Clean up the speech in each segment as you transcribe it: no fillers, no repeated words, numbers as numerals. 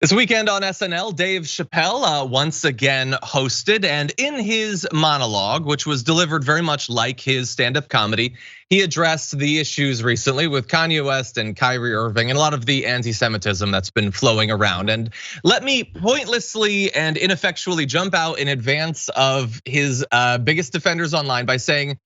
This weekend on SNL, Dave Chappelle once again hosted, and in his monologue, which was delivered very much like his stand-up comedy, he addressed the issues recently with Kanye West and Kyrie Irving and a lot of the anti-Semitism that's been flowing around. And let me pointlessly and ineffectually jump out in advance of his biggest defenders online by saying,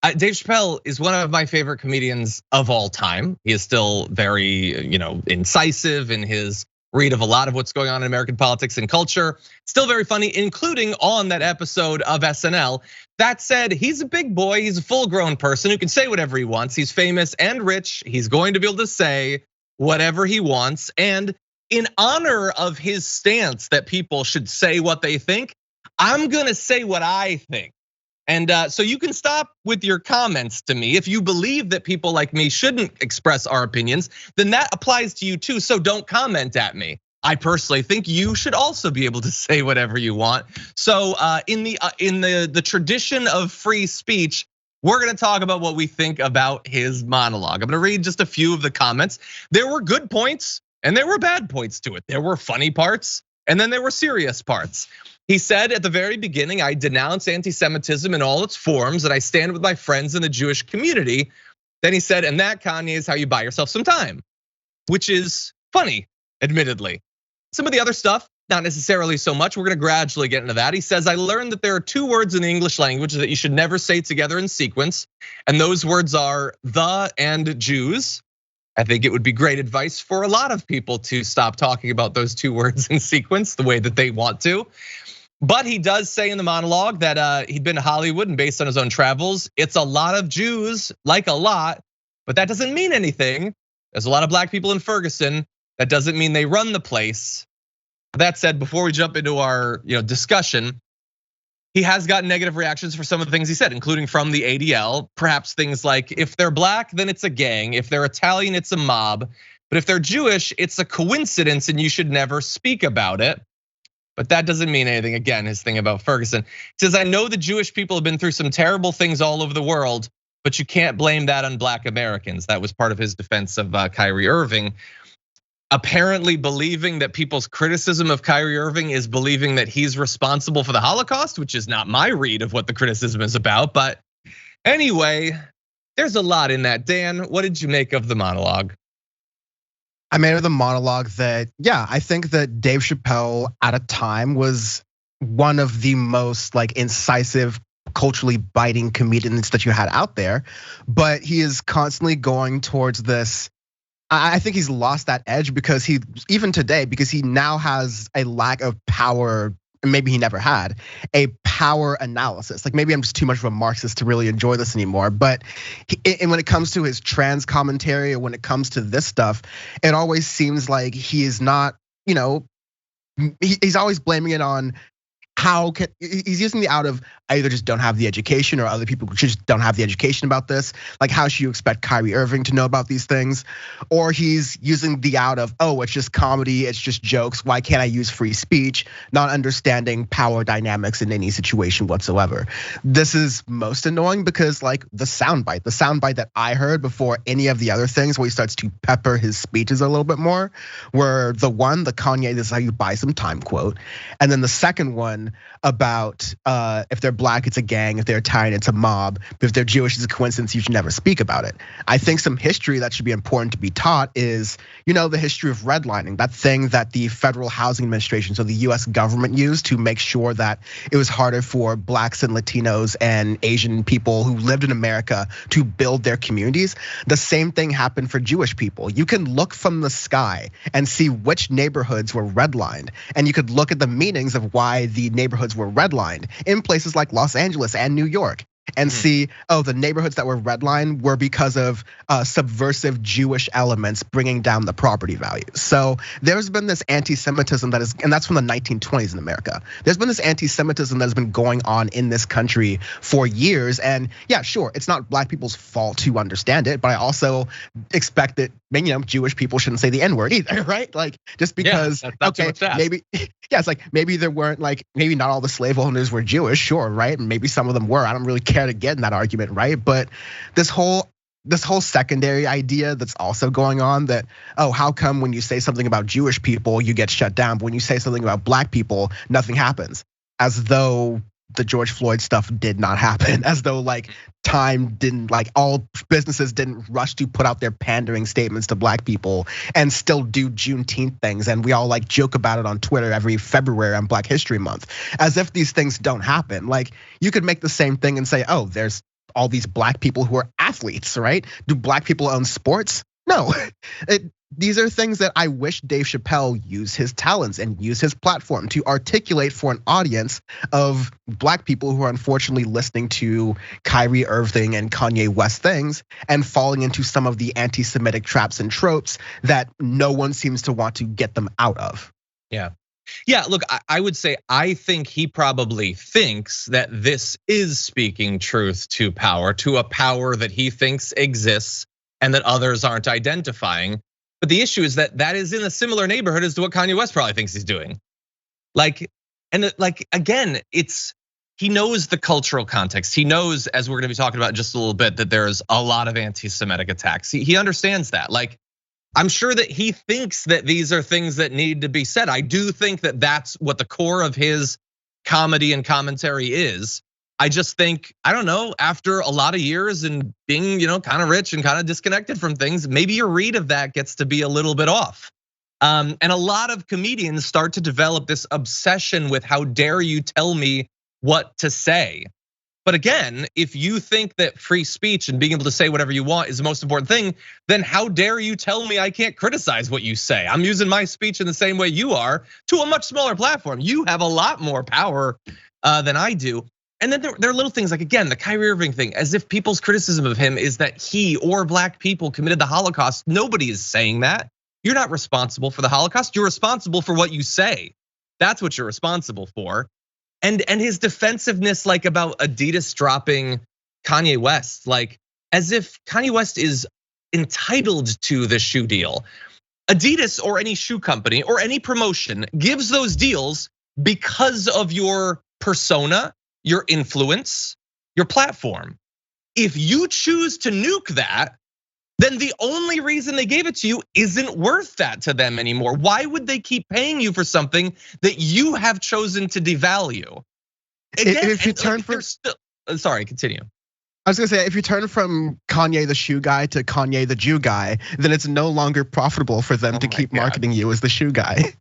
Dave Chappelle is one of my favorite comedians of all time. He is still very, incisive in his read of a lot of what's going on in American politics and culture. Still very funny, including on that episode of SNL. That said, he's a big boy. He's a full-grown person who can say whatever he wants. He's famous and rich. He's going to be able to say whatever he wants. And in honor of his stance that people should say what they think, I'm gonna say what I think. And so you can stop with your comments to me. If you believe that people like me shouldn't express our opinions, then that applies to you too, so don't comment at me. I personally think you should also be able to say whatever you want. So in the tradition of free speech, we're gonna talk about what we think about his monologue. I'm gonna read just a few of the comments. There were good points and there were bad points to it. There were funny parts and then there were serious parts. He said at the very beginning, I denounce anti-Semitism in all its forms and I stand with my friends in the Jewish community. Then he said, and that, Kanye, is how you buy yourself some time, which is funny, admittedly. Some of the other stuff, not necessarily so much. We're gonna gradually get into that. He says, I learned that there are two words in the English language that you should never say together in sequence. And those words are the and Jews. I think it would be great advice for a lot of people to stop talking about those two words in sequence the way that they want to. But he does say in the monologue that he'd been to Hollywood and based on his own travels, it's a lot of Jews, like a lot, but that doesn't mean anything. There's a lot of black people in Ferguson. That doesn't mean they run the place. That said, before we jump into our discussion, he has gotten negative reactions for some of the things he said, including from the ADL. Perhaps things like, if they're black, then it's a gang. If they're Italian, it's a mob. But if they're Jewish, it's a coincidence and you should never speak about it. But that doesn't mean anything. Again, his thing about Ferguson. He says, I know the Jewish people have been through some terrible things all over the world, but you can't blame that on black Americans. That was part of his defense of Kyrie Irving. Apparently believing that people's criticism of Kyrie Irving is believing that he's responsible for the Holocaust, which is not my read of what the criticism is about. But anyway, there's a lot in that. Dan, what did you make of the monologue? I made of the monologue that, yeah, I think that Dave Chappelle at a time was one of the most incisive, culturally biting comedians that you had out there. But he is constantly going towards this. I think he's lost that edge because even today, because he now has a lack of power. Maybe he never had a power analysis. Maybe I'm just too much of a Marxist to really enjoy this anymore. But and when it comes to his trans commentary, or when it comes to this stuff, it always seems like he is not, he's always blaming it on he's using the out of, I either just don't have the education or other people just don't have the education about this. Like, how should you expect Kyrie Irving to know about these things? Or he's using the out of, oh, it's just comedy, it's just jokes. Why can't I use free speech? Not understanding power dynamics in any situation whatsoever. This is most annoying because the soundbite that I heard before any of the other things where he starts to pepper his speeches a little bit more, were the Kanye, this is how you buy some time quote. And then the second one about if they're black, it's a gang. If they're Italian, it's a mob. But if they're Jewish, it's a coincidence. You should never speak about it. I think some history that should be important to be taught is, the history of redlining, that thing that the Federal Housing Administration, so the US government, used to make sure that it was harder for blacks and Latinos and Asian people who lived in America to build their communities. The same thing happened for Jewish people. You can look from the sky and see which neighborhoods were redlined, and you could look at the meanings of why the neighborhoods were redlined in places like Los Angeles and New York, and see, oh, the neighborhoods that were redlined were because of subversive Jewish elements bringing down the property values. So there's been this anti-Semitism and that's from the 1920s in America. There's been this anti-Semitism that has been going on in this country for years. And yeah, sure, it's not black people's fault to understand it, but I also expect that Jewish people shouldn't say the N-word either, right? Just because, okay, maybe, yeah, it's maybe there weren't maybe not all the slave owners were Jewish, sure, right? And maybe some of them were. I don't really care to get in that argument, right? But this whole this whole secondary idea that's also going on that, oh, how come when you say something about Jewish people, you get shut down, but when you say something about black people, nothing happens? As though the George Floyd stuff did not happen, as though like time didn't, like all businesses didn't rush to put out their pandering statements to black people and still do Juneteenth things. And we all like joke about it on Twitter every February on Black History Month, as if these things don't happen. Like you could make the same thing and say, oh, there's all these black people who are athletes, right? Do black people own sports? No. These are things that I wish Dave Chappelle used his talents and use his platform to articulate for an audience of black people who are unfortunately listening to Kyrie Irving and Kanye West things and falling into some of the anti-Semitic traps and tropes that no one seems to want to get them out of. Yeah, look, I would say I think he probably thinks that this is speaking truth to power, to a power that he thinks exists and that others aren't identifying. But the issue is that that is in a similar neighborhood as to what Kanye West probably thinks he's doing. Again, he knows the cultural context. He knows, as we're gonna be talking about in just a little bit, that there's a lot of anti-Semitic attacks. He understands that. Like, I'm sure that he thinks that these are things that need to be said. I do think that that's what the core of his comedy and commentary is. I just think, I don't know, after a lot of years and being, kind of rich and kind of disconnected from things, maybe your read of that gets to be a little bit off. And a lot of comedians start to develop this obsession with how dare you tell me what to say. But again, if you think that free speech and being able to say whatever you want is the most important thing, then how dare you tell me I can't criticize what you say? I'm using my speech in the same way you are to a much smaller platform. You have a lot more power than I do. And then there are little things like, again, the Kyrie Irving thing, as if people's criticism of him is that he or black people committed the Holocaust. Nobody is saying that. You're not responsible for the Holocaust. You're responsible for what you say. That's what you're responsible for. And his defensiveness, like about Adidas dropping Kanye West, like as if Kanye West is entitled to the shoe deal. Adidas or any shoe company or any promotion gives those deals because of your persona, your influence, your platform. If you choose to nuke that, then the only reason they gave it to you isn't worth that to them anymore. Why would they keep paying you for something that you have chosen to devalue? Again, if you turn from, sorry, continue. I was gonna say, if you turn from Kanye the shoe guy to Kanye the Jew guy, then it's no longer profitable for them to keep marketing you as the shoe guy.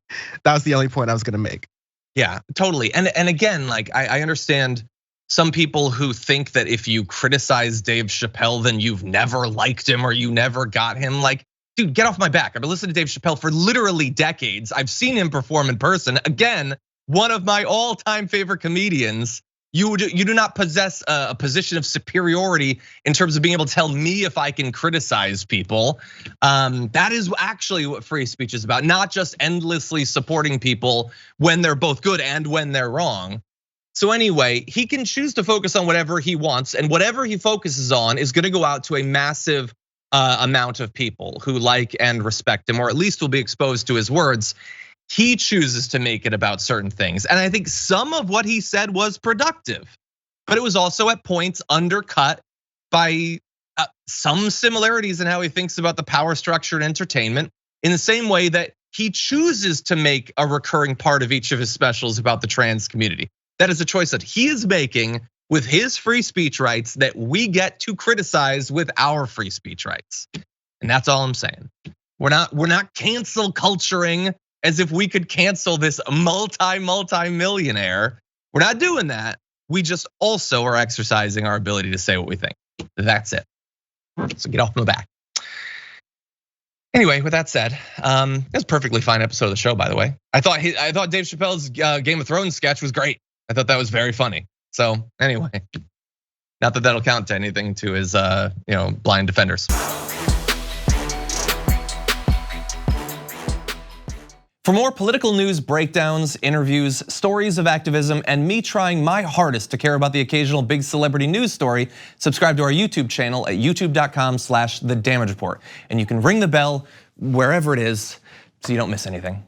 That was the only point I was gonna make. Yeah, totally. And again, like I understand some people who think that if you criticize Dave Chappelle, then you've never liked him or you never got him. Like, dude, get off my back. I've been listening to Dave Chappelle for literally decades. I've seen him perform in person. Again, one of my all-time favorite comedians. You do not possess a position of superiority in terms of being able to tell me if I can criticize people. That is actually what free speech is about, not just endlessly supporting people when they're both good and when they're wrong. So anyway, he can choose to focus on whatever he wants, and whatever he focuses on is gonna go out to a massive amount of people who like and respect him, or at least will be exposed to his words. He chooses to make it about certain things. And I think some of what he said was productive, but it was also at points undercut by some similarities in how he thinks about the power structure and entertainment, in the same way that he chooses to make a recurring part of each of his specials about the trans community. That is a choice that he is making with his free speech rights that we get to criticize with our free speech rights. And that's all I'm saying. We're not cancel culturing as if we could cancel this multi-millionaire. We're not doing that. We just also are exercising our ability to say what we think. That's it. So get off my back. Anyway, with that said, that's a perfectly fine episode of the show, by the way. I thought Dave Chappelle's Game of Thrones sketch was great. I thought that was very funny. So anyway, not that that'll count to anything to his blind defenders. For more political news, breakdowns, interviews, stories of activism, and me trying my hardest to care about the occasional big celebrity news story, subscribe to our YouTube channel at youtube.com/The Damage Report. And you can ring the bell wherever it is so you don't miss anything.